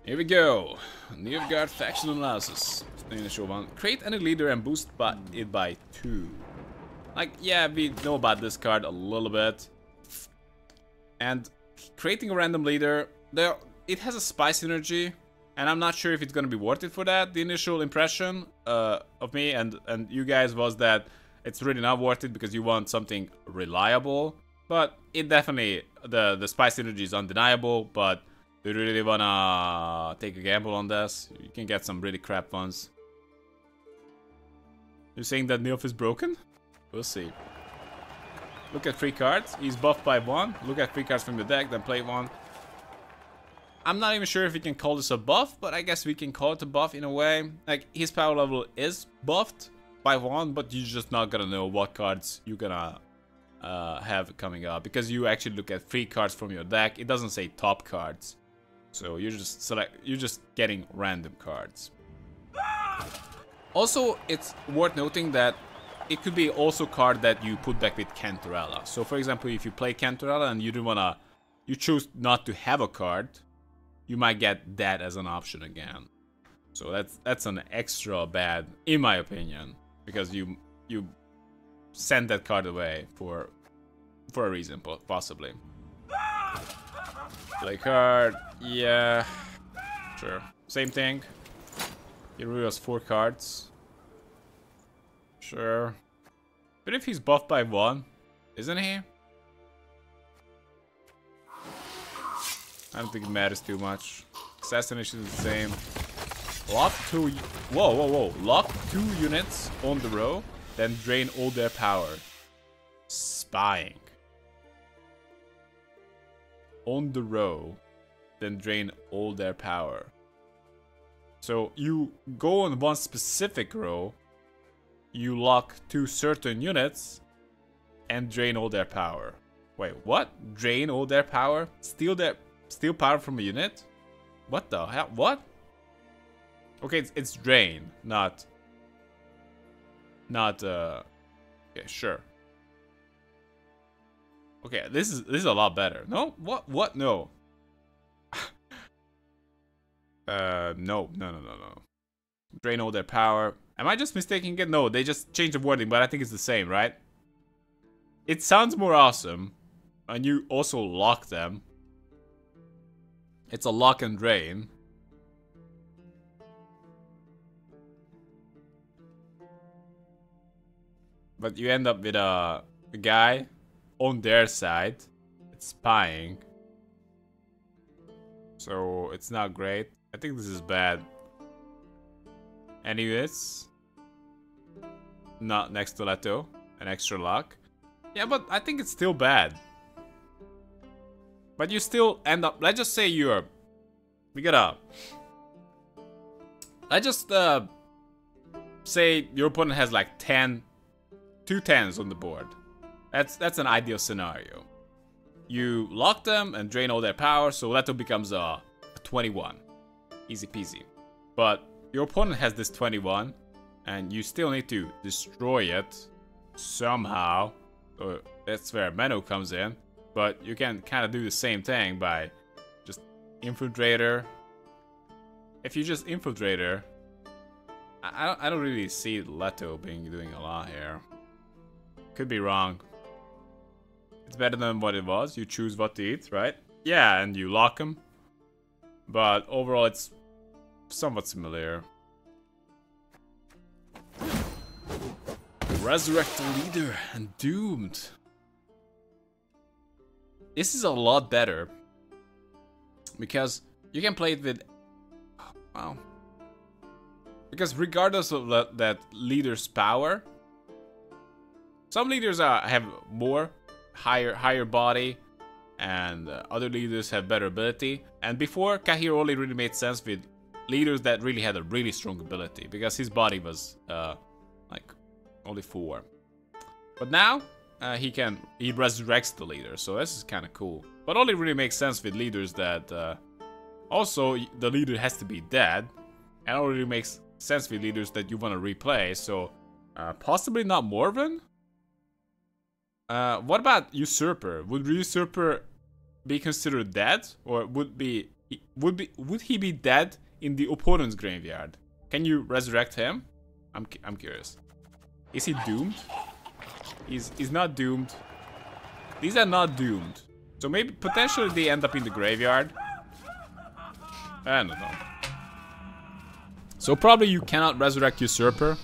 Here we go. Nilfgaard faction analysis. Initial one. Create any leader and boost it by 2. Like, yeah, we know about this card a little bit. And creating a random leader, it has a spy synergy, and I'm not sure if it's gonna be worth it for that. The initial impression of me and you guys was that it's really not worth it because you want something reliable. But it definitely, the spy synergy is undeniable, but do you really wanna take a gamble on this? You can get some really crap ones. You're saying that Nilf is broken? We'll see. Look at 3 cards. He's buffed by 1. Look at 3 cards from your deck, then play 1. I'm not even sure if we can call this a buff, but I guess we can call it a buff in a way. Like, his power level is buffed by 1, but you're just not gonna know what cards you're gonna have coming up, because you actually look at 3 cards from your deck. It doesn't say top cards, so you're just getting random cards. Also, it's worth noting that it could be also a card that you put back with Cantorella. So for example, if you play Cantorella and you choose not to have a card, you might get that as an option again. So that's an extra bad, in my opinion, because you send that card away for a reason, possibly. Play card, yeah, sure, same thing. He reveals 4 cards. Sure. But if he's buffed by 1, isn't he? I don't think it matters too much. Assassination is the same. Lock 2... Whoa. Lock 2 units on the row, then drain all their power. Spying. On the row, then drain all their power. So you go on one specific row, you lock 2 certain units, and drain all their power. Wait, what? Drain all their power? Steal power from a unit? What the hell? What? Okay, it's drain, not okay, sure. Okay, this is a lot better. No? What? No. No. Drain all their power. Am I just mistaking it? No, they just changed the wording, but I think it's the same, right? It sounds more awesome. And you also lock them. It's a lock and drain. But you end up with a guy on their side. It's spying. So it's not great. I think this is bad. Anyways, not next to Leto, an extra lock. Yeah, but I think it's still bad. But you still end up, let's just say let's just say your opponent has like 2 10s on the board. That's an ideal scenario. You lock them and drain all their power, so Leto becomes a 21. Easy peasy. But your opponent has this 21, and you still need to destroy it somehow. So that's where Menno comes in. But you can kind of do the same thing by just Infiltrator. If you just Infiltrator, I don't really see Leto doing a lot here. Could be wrong. It's better than what it was. You choose what to eat, right? Yeah, and you lock him. But overall, it's somewhat similar. Resurrect the leader and doomed. This is a lot better because you can play it with, well, because regardless of that leader's power, some leaders have higher body, and other leaders have better ability. And before, Kahir only really made sense with leaders that really had a really strong ability, because his body was like only 4. But now he resurrects the leader, so this is kind of cool. But only really makes sense with leaders that also the leader has to be dead, and only really makes sense with leaders that you want to replay. So possibly not Morven. What about Usurper? Would Usurper be considered dead, or would he Would he be dead in the opponent's graveyard? Can you resurrect him? I'm curious. Is he doomed? He's not doomed. These are not doomed. So maybe potentially they end up in the graveyard. I don't know. So probably you cannot resurrect Usurper.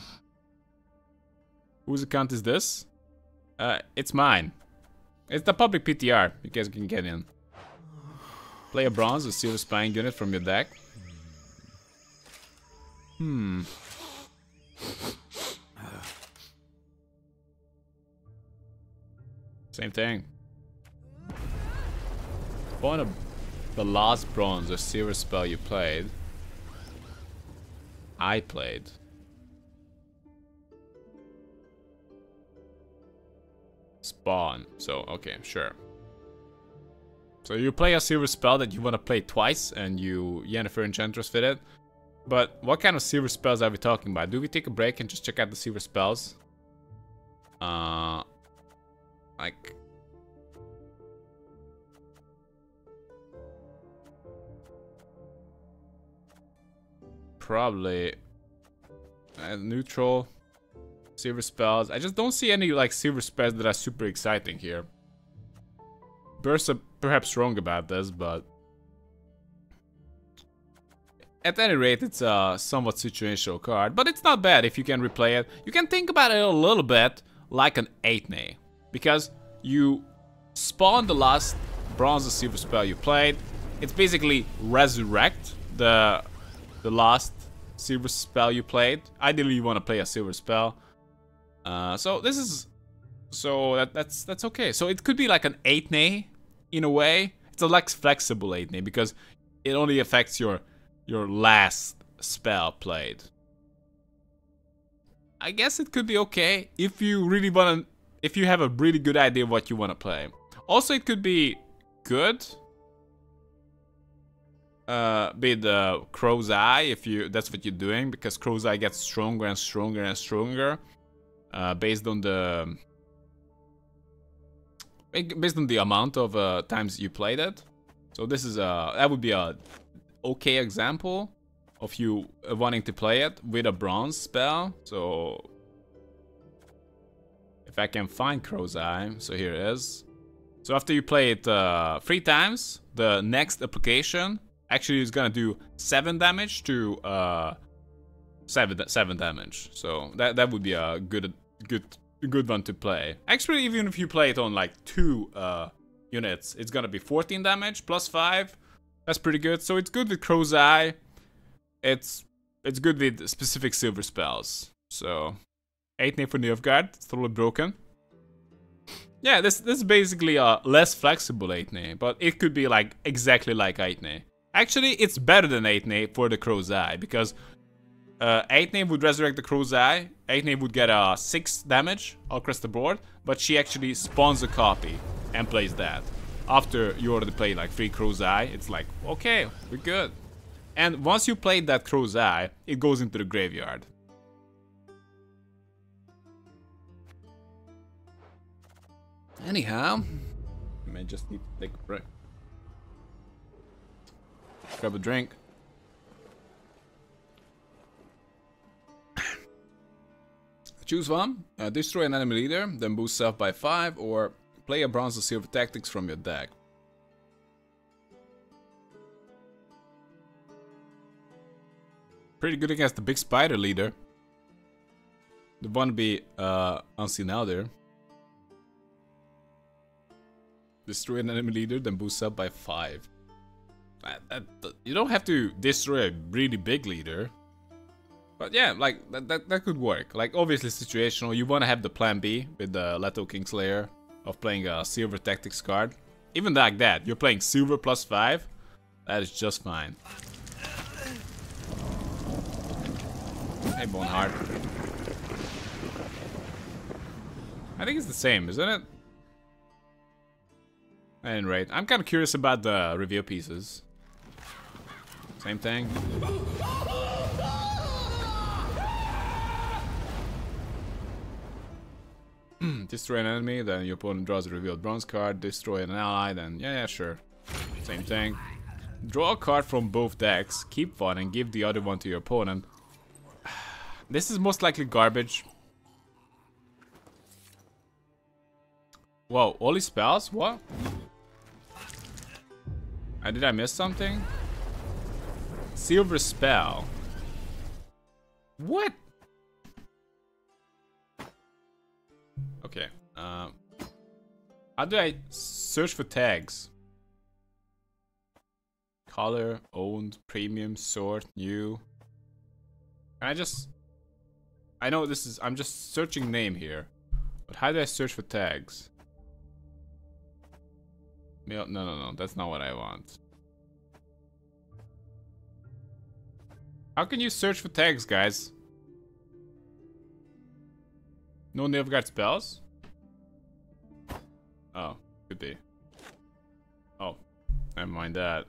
Whose account is this? It's mine. It's the public PTR. You guys can get in. Play a bronze or silver spying unit from your deck. Same thing. Point of the last bronze or silver spell you played. I played. Spawn. So, okay, sure. So you play a silver spell that you want to play twice and you Yennefer Enchantress fit it. But what kind of silver spells are we talking about? Do we take a break and just check out the silver spells? Like... Probably... neutral... Silver spells. I just don't see any like silver spells that are super exciting here. Bursts are perhaps wrong about this, but... At any rate, it's a somewhat situational card, but it's not bad if you can replay it. You can think about it a little bit like an Aetne, because you spawn the last bronze or silver spell you played. It's basically resurrect the last silver spell you played. Ideally, you want to play a silver spell. So this is... So that's okay. So it could be like an Aetne in a way. It's a less flexible Aetne because it only affects your last spell played. I guess it could be okay if you really want to... If you have a really good idea of what you want to play. Also, it could be good. With Crow's Eye, if that's what you're doing, because Crow's Eye gets stronger and stronger and stronger. Based on the amount of times you played it. So this is that would be a okay example of you wanting to play it with a bronze spell. So if I can find Crow's Eye, so here it is. So after you play it 3 times, the next application actually is gonna do 7 damage to 7 damage. So that would be a good one to play. Actually, even if you play it on like 2 units, it's gonna be 14 damage plus 5. That's pretty good. So it's good with Crow's Eye. It's good with specific silver spells. So 8 for Nilfgaard. It's totally broken. Yeah, this is basically a less flexible Aetne, but it could be like exactly like Aetne. Actually, it's better than Aetne for the Crow's Eye, because Aetne would resurrect the Crow's Eye. Aetne would get 6 damage all across the board, but she actually spawns a copy and plays that. After you already played like 3 Crow's Eye, it's like, okay, we're good. And once you played that Crow's Eye, it goes into the graveyard. Anyhow, I may just need to take a break. Grab a drink. Choose one. Destroy an enemy leader, then boost self by 5, or play a bronze or silver tactics from your deck. Pretty good against the big spider leader. The one be unseen out there. Destroy an enemy leader, then boost up by 5. You don't have to destroy a really big leader. But yeah, like, that could work. Like, obviously situational. You want to have the plan B with the Leto Kingslayer of playing a silver tactics card. Even like that, you're playing silver plus 5. That is just fine. Hey, Boneheart. I think it's the same, isn't it? At any rate, I'm kind of curious about the reveal pieces. Same thing. Destroy an enemy, then your opponent draws a revealed bronze card. Destroy an ally, then yeah, sure. Same thing. Draw a card from both decks, keep one, and give the other one to your opponent. This is most likely garbage. Whoa, all these spells? What? Did I miss something? Silver spell. What? Okay. How do I search for tags? Color, owned, premium, sort, new. Can I just... I know this is... I'm just searching name here. But how do I search for tags? No. That's not what I want. How can you search for tags, guys? No Nilfgaard spells? Oh, could be. Oh, never mind that.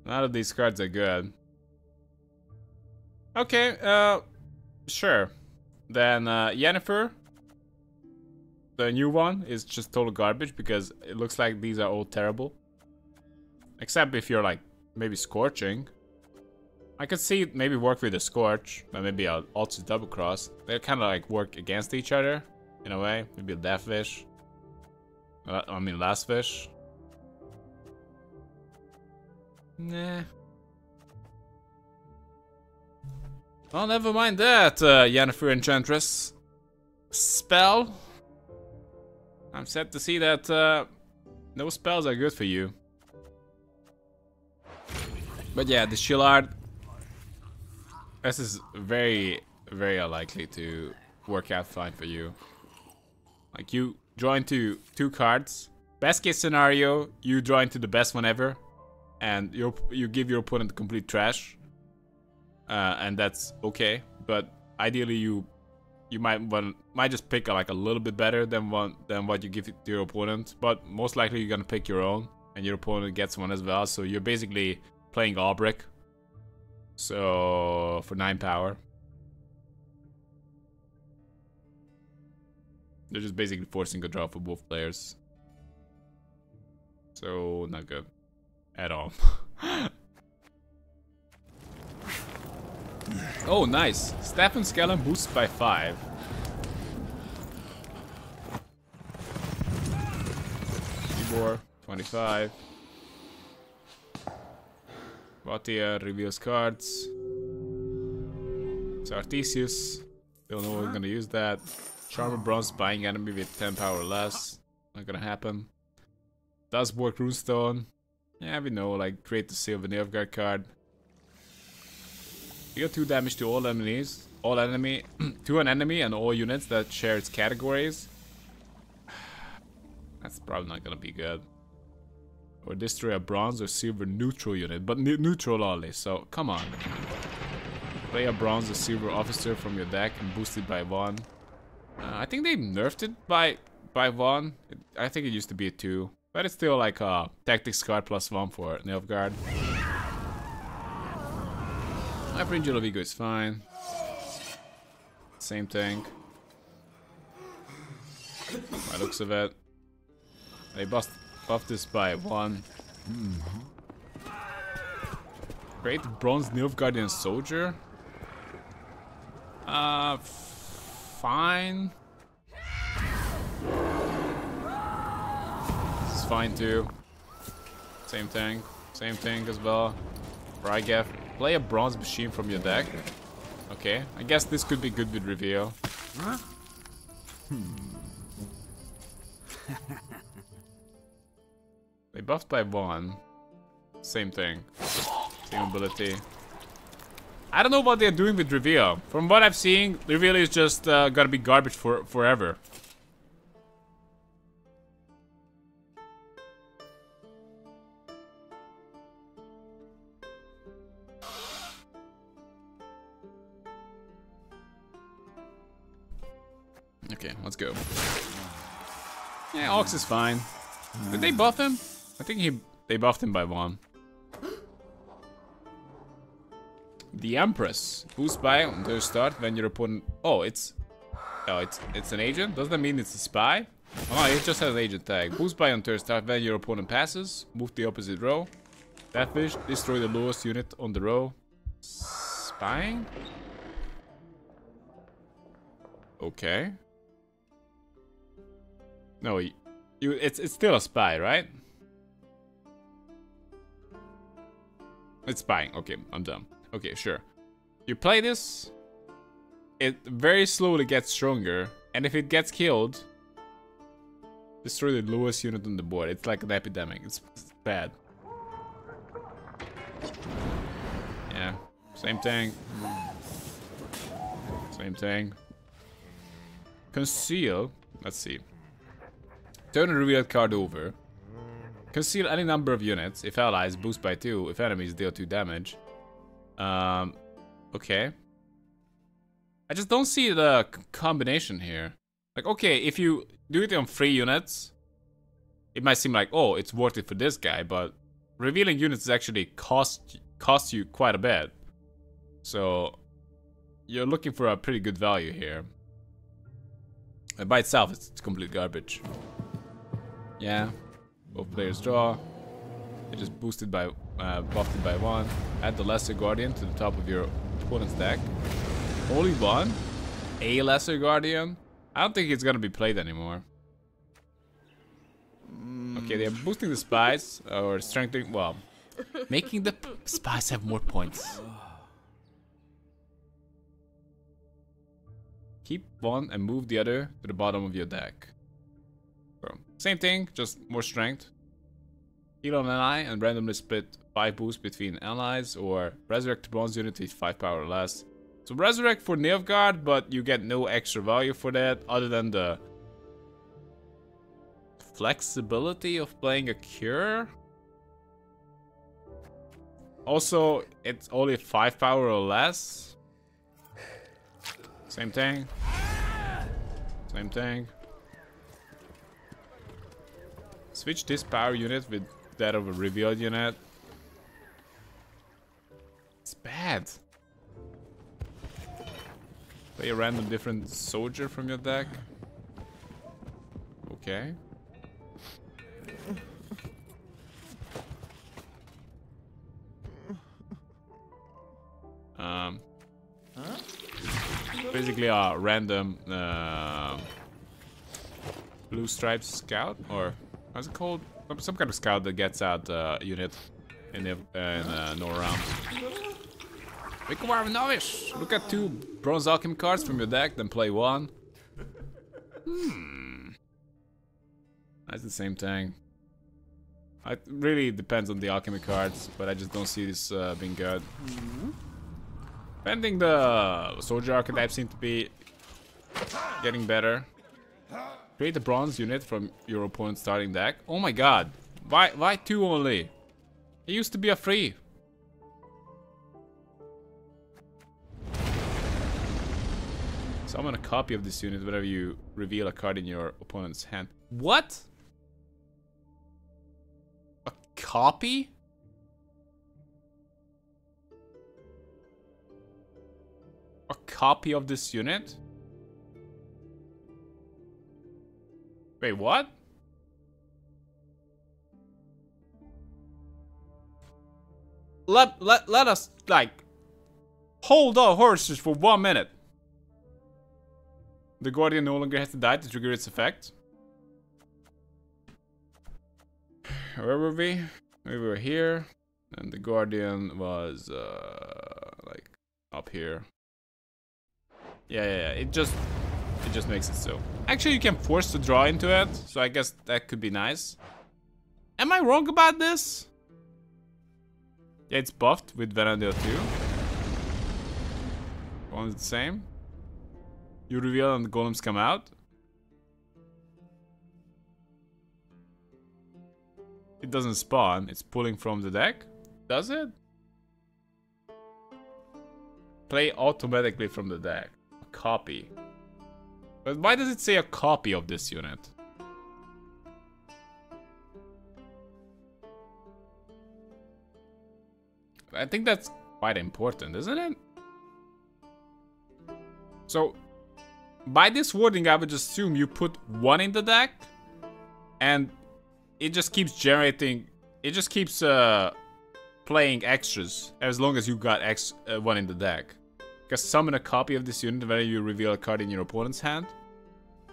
None of these cards are good. Okay, sure. Then Yennefer, the new one, is just total garbage because it looks like these are all terrible. Except if you're like maybe Scorching. I could see it maybe work with the Scorch, but maybe I'll also double cross. They kind of like work against each other in a way. Maybe a Death Wish. I mean Last Wish. Nah. Well, never mind that, Yennefer Enchantress. Spell. I'm sad to see that no spells are good for you. But yeah, the Shillard. This is very, very unlikely to work out fine for you. Like, you draw into 2 cards. Best case scenario, you draw into the best one ever. And you give your opponent complete trash. And that's okay. But ideally you might just pick like a little bit better than what you give to your opponent. But most likely you're gonna pick your own. And your opponent gets one as well. So you're basically playing Albrick. So for 9 power. They're just basically forcing a draw for both players. So not good. At all. Oh, nice. Staff and Skeleton boosts by 5. Tibor, 25. Vatia reveals cards. Sartesius. Don't know we're gonna use that. Charmer Bronze buying enemy with 10 power or less. Not gonna happen. Does work Runestone. Yeah, we know, like, create the Silver Nilfgaard card. Deal 2 damage to all enemies. To an enemy and all units that share its categories. That's probably not gonna be good. Or destroy a bronze or silver neutral unit, but neutral only, so come on. Play a bronze or silver officer from your deck and boost it by 1. I think they nerfed it by 1. I think it used to be a 2. But it's still like a tactics card +1 for Nilfgaard. Angel Vigo is fine. Same thing. By looks of it. They buff this by 1. Create Bronze Nilfgaardian Soldier. Fine. This is fine too. Same thing as well. Rygef. Play a bronze machine from your deck. Okay, I guess this could be good with reveal. Huh? They buffed by 1. Same thing. Same ability. I don't know what they're doing with reveal. From what I've seen, reveal is just gonna be garbage forever. Okay, let's go. Yeah, Ox is fine. Did they buff him? I think they buffed him by 1. The Empress. Boost by on their start when your opponent... Oh, it's an agent? Does that mean it's a spy? Oh, it just has an agent tag. Boost by on turn start when your opponent passes. Move the opposite row. Deathwish. Destroy the lowest unit on the row. Spying? Okay. No, it's still a spy, right? It's spying. Okay, I'm done. Okay, sure. You play this. It very slowly gets stronger, and if it gets killed, destroy the lowest unit on the board. It's like an epidemic. It's bad. Yeah, same thing. Same thing. Conceal. Let's see. Turn a revealed card over. Conceal any number of units. If allies, boost by 2. If enemies, deal 2 damage. Okay. I just don't see the combination here. Like, okay, if you do it on 3 units, it might seem like, oh, it's worth it for this guy, but revealing units is actually cost you quite a bit. So, you're looking for a pretty good value here. And by itself, it's complete garbage. Yeah. Both players draw. It just boosted by, buffed it by 1. Add the Lesser Guardian to the top of your opponent's deck. Only 1? A Lesser Guardian? I don't think it's gonna be played anymore. Okay, they're boosting the spies, or strengthening, well, making the spies have more points. Keep 1 and move the other to the bottom of your deck. So, same thing, just more strength. Heal an ally and randomly split 5 boosts between allies, or resurrect a bronze unit with 5 power or less. So resurrect for Nilfgaard, but you get no extra value for that other than the flexibility of playing a cure. Also, it's only 5 power or less. Same thing. Same thing. Switch this power unit with that of a revealed unit. It's bad. Play a random different soldier from your deck. Okay. Basically a random blue stripes scout, or how's it called? Some kind of scout that gets out unit in no rounds. Require novice. Look at 2 bronze alchemy cards from your deck, then play 1. That's the same thing. It really depends on the alchemy cards, but I just don't see this being good. Depending, the soldier archetype seem to be getting better. Create a bronze unit from your opponent's starting deck. Oh my god. Why 2 only? It used to be a 3. Summon a copy of this unit whenever you reveal a card in your opponent's hand. What? A copy? A copy of this unit? Wait, what? Let us, like, hold our horses for 1 minute. The Guardian no longer has to die to trigger its effect. Where were we? We were here. And the Guardian was, like, up here. Yeah. It just makes it so. Actually, you can force to draw into it, so I guess that could be nice. Am I wrong about this? Yeah, it's buffed with Vanadil 2. One's the same. You reveal and the golems come out. It doesn't spawn, it's pulling from the deck. Does it? Play automatically from the deck. A copy. But why does it say a copy of this unit? I think that's quite important, isn't it? So, by this wording, I would just assume you put 1 in the deck, and it just keeps generating. It just keeps playing extras as long as you got 1 in the deck. Because summon a copy of this unit whenever you reveal a card in your opponent's hand.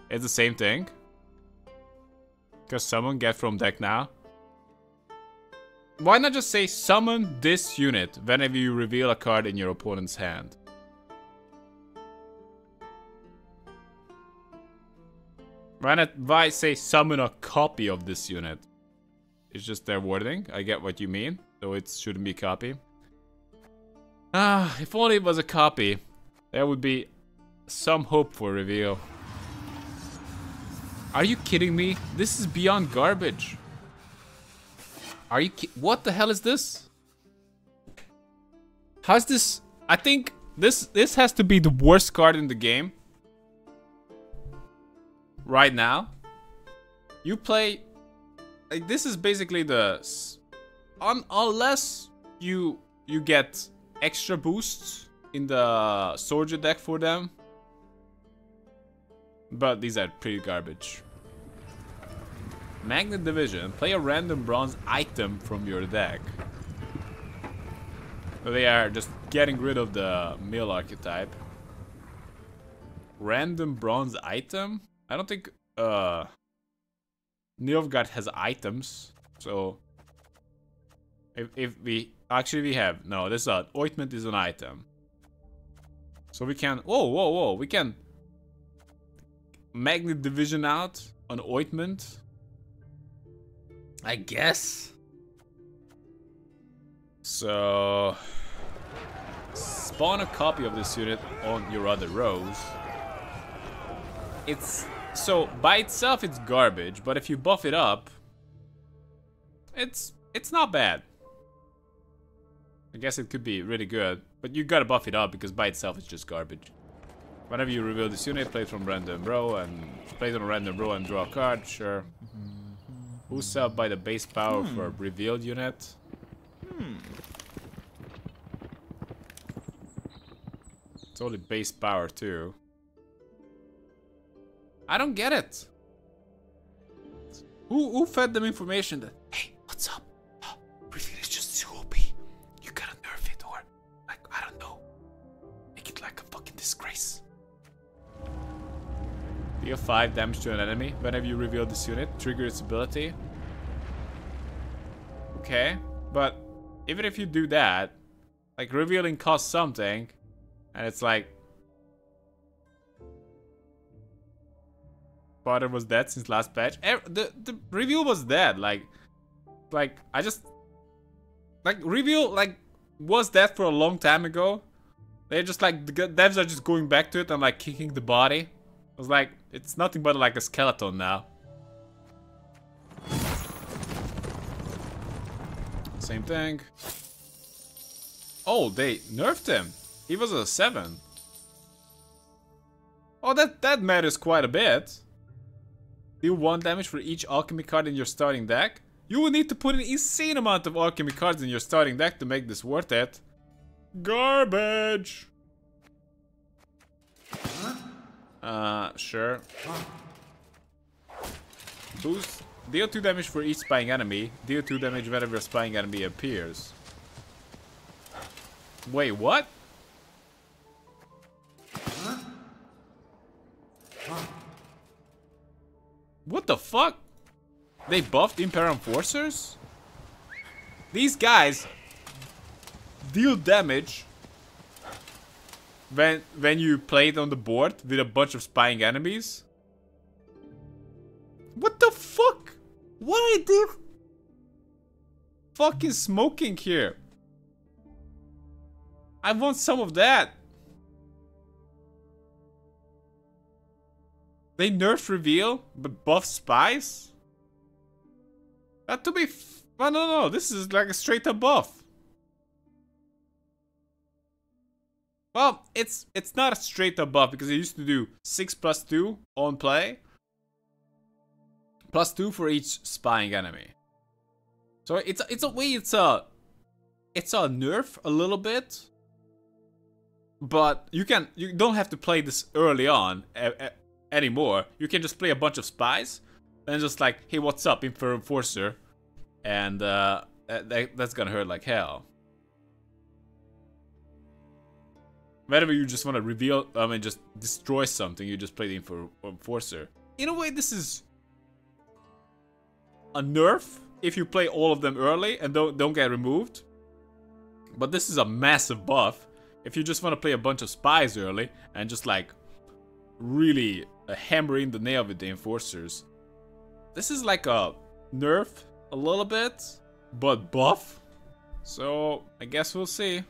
It's the same thing. Because summon, get from deck now. Why not just say summon this unit whenever you reveal a card in your opponent's hand? Why say summon a copy of this unit? It's just their wording. I get what you mean. So it shouldn't be copy. If only it was a copy. There would be some hope for reveal. Are you kidding me? This is beyond garbage. Are you what the hell is this? How's this? I think this has to be the worst card in the game. Right now. You play like this is basically the unless you get extra boosts in the soldier deck for them. But these are pretty garbage. Magnet Division. Play a random bronze item from your deck. So they are just getting rid of the mill archetype. Random bronze item? I don't think Nilfgaard has items. So if we actually we have no, this is not ointment is an item. So we can whoa, we can Magnet Division out on ointment, I guess. So spawn a copy of this unit on your other rows. It's so by itself it's garbage, but if you buff it up, it's not bad. I guess it could be really good, but you gotta buff it up because by itself it's just garbage. Whenever you reveal this unit, play it from random row and play it on a random row and draw a card, sure. Boost up by the base power for a revealed unit. It's only base power too. I don't get it. Who fed them information that, hey, what's up? Reveal is just too OP. You gotta nerf it or, like, I don't know. Make it like a fucking disgrace. Deal 5 damage to an enemy whenever you reveal this unit. Trigger its ability. Okay, but even if you do that, like revealing costs something, and it's like Potter was dead since last patch. The reveal was dead. Like I just like reveal like was dead for a long time ago. They're just like the devs are just going back to it and like kicking the body. I was like, it's nothing but like a skeleton now. Same thing. Oh, they nerfed him. He was a 7. Oh, that matters quite a bit. Deal 1 damage for each alchemy card in your starting deck. You will need to put an insane amount of alchemy cards in your starting deck to make this worth it. Garbage. Sure. Boost. Deal 2 damage for each spying enemy. Deal 2 damage whenever a spying enemy appears. Wait, what? What the fuck? They buffed Imperial Enforcers? These guys deal damage when you play it on the board with a bunch of spying enemies? What the fuck? What are they fucking smoking here? I want some of that. They nerf reveal, but buff spies? That to be no, this is like a straight up buff. Well, it's not a straight up buff because it used to do 6+2 on play. +2 for each spying enemy. So it's a way it's a nerf a little bit. But you don't have to play this early on anymore. You can just play a bunch of spies and just like, hey, what's up, Enforcer? And that's gonna hurt like hell. Whenever you just want to reveal, just destroy something, you just play the Enforcer. In a way, this is a nerf if you play all of them early and don't get removed. But this is a massive buff if you just want to play a bunch of spies early and just like really hammer in the nail with the Enforcers. This is like a nerf a little bit, but buff. So I guess we'll see.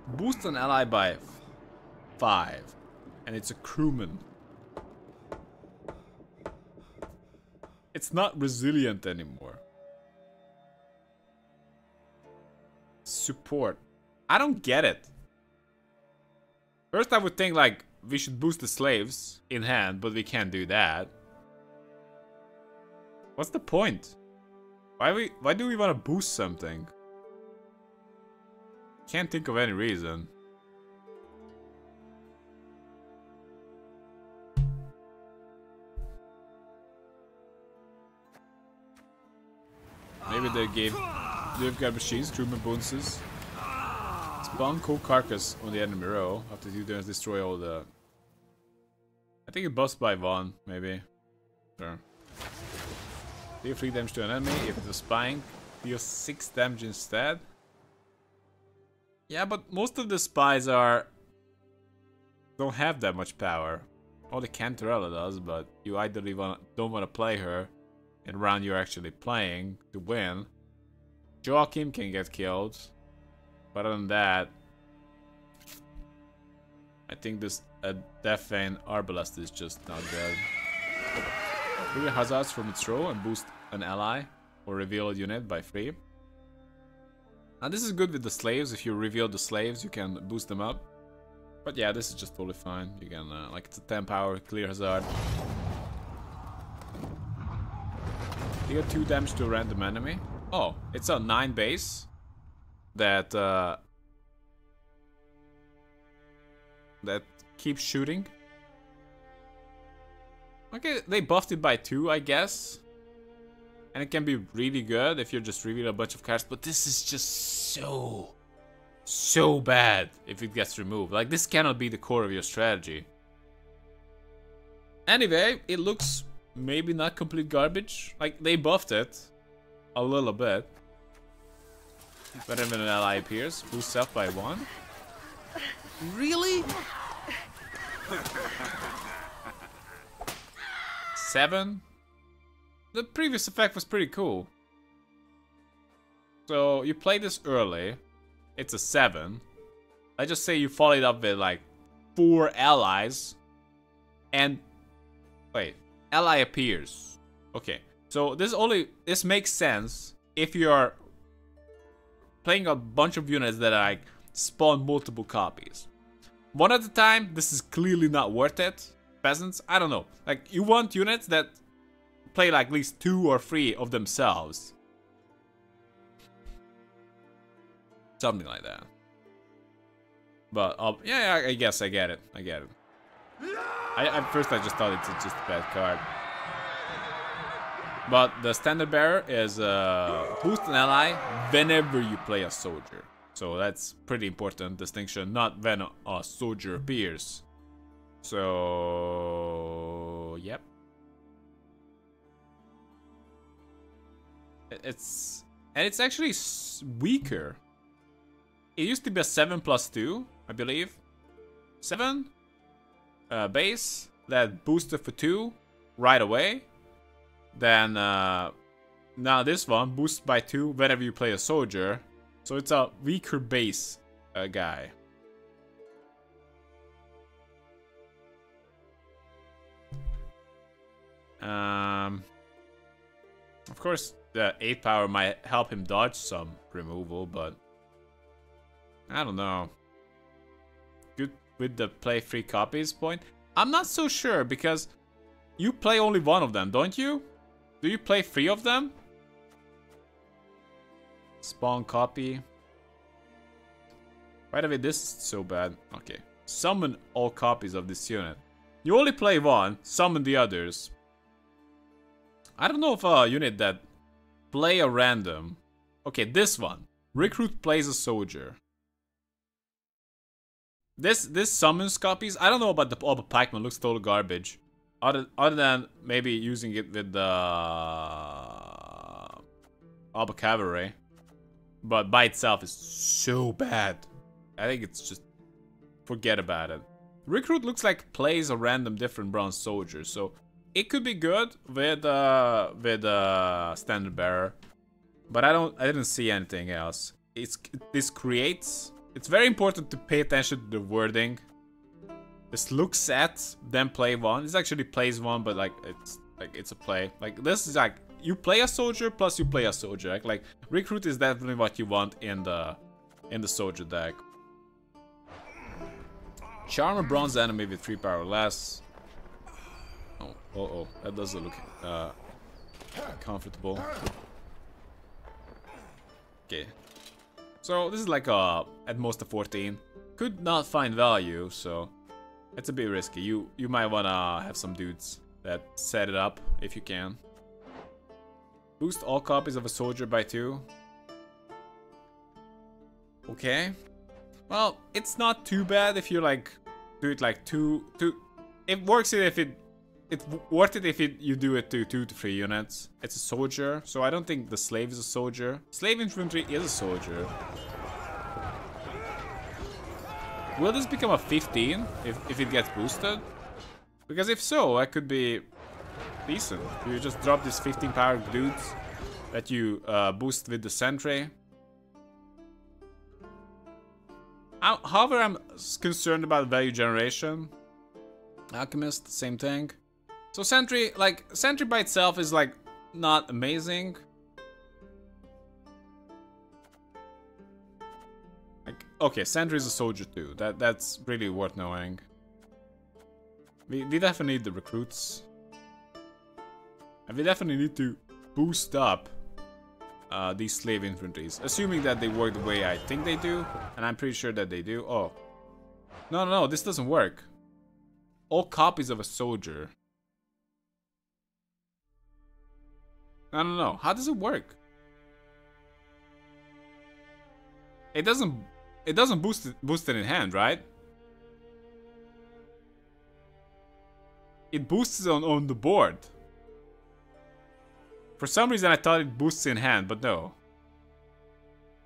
Boost an ally by 5, and it's a crewman. It's not resilient anymore. Support. I don't get it. First I would think like we should boost the slaves in hand, but we can't do that. What's the point? Why do we want to boost something? Can't think of any reason. Maybe they gave Nilfgaard machines, crewman bonuses. Spawn cold carcass on the enemy row. After 2 turns, destroy all the... I think it buffs by 1, maybe. Sure. Deal 3 damage to an enemy. If it was spying, deal 6 damage instead. Yeah, but most of the spies don't have that much power. Only Cantarella does, but you either don't want to play her in round you're actually playing to win. Joachim can get killed. But other than that, I think this Death Vein Arbalest is just not good. Trigger hazards from its row and boost an ally or reveal a unit by 3. Now this is good with the slaves. If you reveal the slaves, you can boost them up. But yeah, this is just totally fine. You can like it's a 10 power clear hazard. Deal 2 damage to a random enemy. Oh, it's a 9 base that that keeps shooting. Okay, they buffed it by 2, I guess. And it can be really good if you just reveal a bunch of cards, but this is just so bad if it gets removed. Like, this cannot be the core of your strategy. Anyway, it looks maybe not complete garbage. Like, they buffed it a little bit. Whenever an ally appears, boost self by 1. Really? 7? The previous effect was pretty cool. So you play this early. It's a 7. Let's just say you follow it up with like 4 allies. And wait, ally appears. Okay, so this makes sense if you are playing a bunch of units that like spawn multiple copies. One at a time, this is clearly not worth it. Peasants, I don't know. Like, you want units that play like at least 2 or 3 of themselves. Something like that. But yeah, I guess I get it. At first I just thought it's just a bad card. But the standard bearer is boost an ally whenever you play a soldier. So that's pretty important distinction, not when a soldier appears. So yep. It's actually weaker. It used to be a 7+2, I believe. 7 base that boosted for 2 right away. Then now this one boosts by 2 whenever you play a soldier. So it's a weaker base guy. Of course, the 8 power might help him dodge some removal, but I don't know. Good with the play 3 copies point. I'm not so sure because you play only one of them, don't you? Do you play 3 of them? Spawn copy. By the way, this is so bad. Okay. Summon all copies of this unit. You only play one, summon the others. I don't know if a unit that play a random. Okay, this one. Recruit plays a soldier. This summons copies. I don't know about the Alba Pac-Man, looks total garbage. Other than maybe using it with the Alba Cavalry. But by itself is so bad. I think it's just forget about it. Recruit looks like plays a random different bronze soldier, so it could be good with standard bearer. But I didn't see anything else. This creates. It's very important to pay attention to the wording. This looks at, then play one. This actually plays one, but it's a play. Like this is like you play a soldier plus you play a soldier. Like recruit is definitely what you want in the soldier deck. Charm a bronze enemy with 3 power less. Oh, that doesn't look comfortable. Okay. So this is like at most a 14. Could not find value, so it's a bit risky. You might wanna have some dudes that set it up if you can. Boost all copies of a soldier by 2. Okay. Well, it's not too bad if you like do it like 2. It works if it's worth it if you do it to 2 to 3 units. It's a soldier, so I don't think the slave is a soldier. Slave infantry is a soldier. Will this become a 15 if it gets boosted? Because if so, that could be decent. You just drop these 15 power dudes that you boost with the sentry. However, I'm concerned about value generation. Alchemist, same thing. So sentry by itself is like not amazing. Like, okay, sentry is a soldier too. That's really worth knowing. We definitely need the recruits. And we definitely need to boost up these slave infantries. Assuming that they work the way I think they do. And I'm pretty sure that they do. Oh. No, this doesn't work. All copies of a soldier. No. How does it work? It doesn't boost it in hand, right? It boosts it on the board. For some reason I thought it boosts in hand, but no.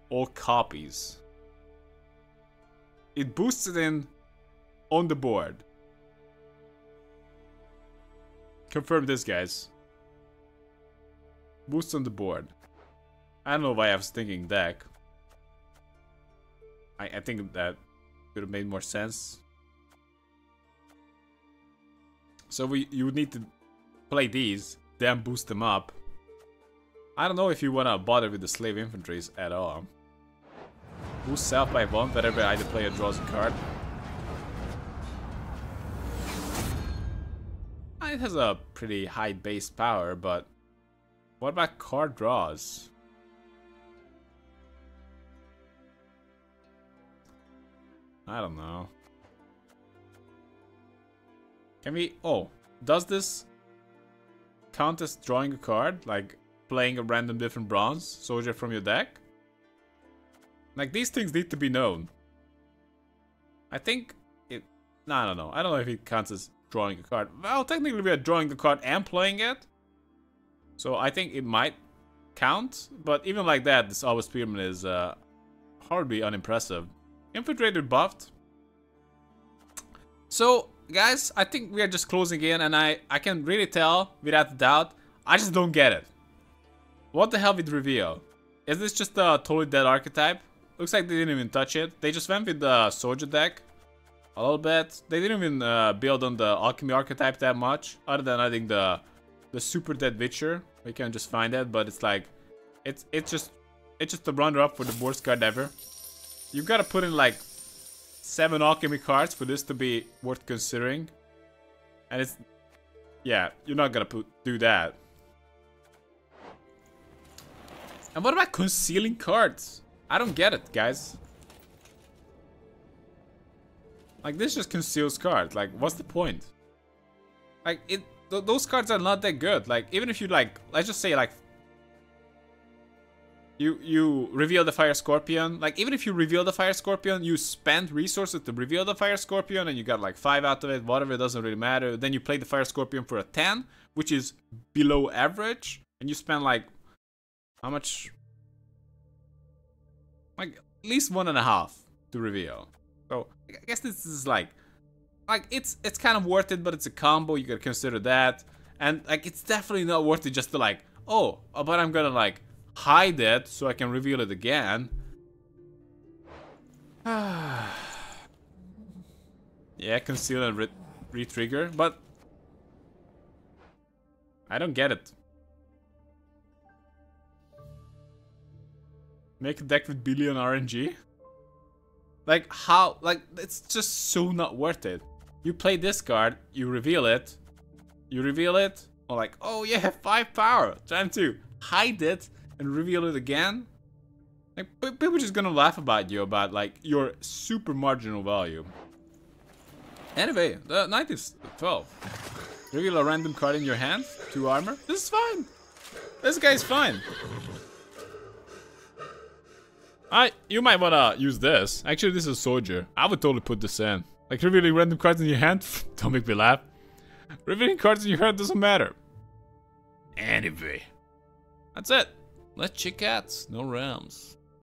All copies. It boosts it in on the board. Confirm this, guys. Boosts on the board. I don't know why I was thinking deck. I think that could have made more sense. So you would need to play these, then boost them up. I don't know if you wanna bother with the slave infantries at all. Boost self by 1 whenever either player draws a card. It has a pretty high base power, but what about card draws? I don't know. Can we... Oh, does this count as drawing a card? Like playing a random different bronze soldier from your deck? Like these things need to be known. I think it... No, I don't know. I don't know if it counts as drawing a card. Well, technically we are drawing the card and playing it. So I think it might count. But even like that, this Alba Spearman is hardly unimpressive. Infiltrator buffed. So, guys, I think we are just closing in, and I can really tell, without a doubt, I just don't get it. What the hell with reveal? Is this just a totally dead archetype? Looks like they didn't even touch it. They just went with the soldier deck a little bit. They didn't even build on the alchemy archetype that much, other than I think the super dead witcher. We can just find that, but it's like it's just the runner-up for the worst card ever. You gotta put in like 7 alchemy cards for this to be worth considering. And Yeah, you're not gonna do that. And what about concealing cards? I don't get it, guys. Like, this just conceals cards. Like, what's the point? Like, those cards are not that good. Like, even if you, like, let's just say, like, you reveal the Fire Scorpion. Like, even if you reveal the Fire Scorpion, you spend resources to reveal the Fire Scorpion, and you got, like, 5 out of it, whatever, it doesn't really matter. Then you play the Fire Scorpion for a 10, which is below average, and you spend, like, how much? Like, at least 1.5 to reveal. So, I guess this is, like it's kind of worth it, but it's a combo, you gotta consider that. And, like, it's definitely not worth it just to, like, oh, but I'm gonna, like, hide it so I can reveal it again. Yeah, conceal and re-trigger, but I don't get it. Make a deck with billion RNG? Like, how? Like, it's just so not worth it. You play this card, you reveal it, or like, oh yeah, 5 power, time to hide it and reveal it again. Like, people are just gonna laugh about you about, like, your super marginal value. Anyway, the knight is 12. Reveal a random card in your hand, 2 armor. This is fine. This guy's fine. You might wanna use this. Actually, this is a soldier. I would totally put this in. Like, revealing random cards in your hand? Don't make me laugh. Revealing cards in your hand doesn't matter. Anyway. That's it. Let's check out. No realms.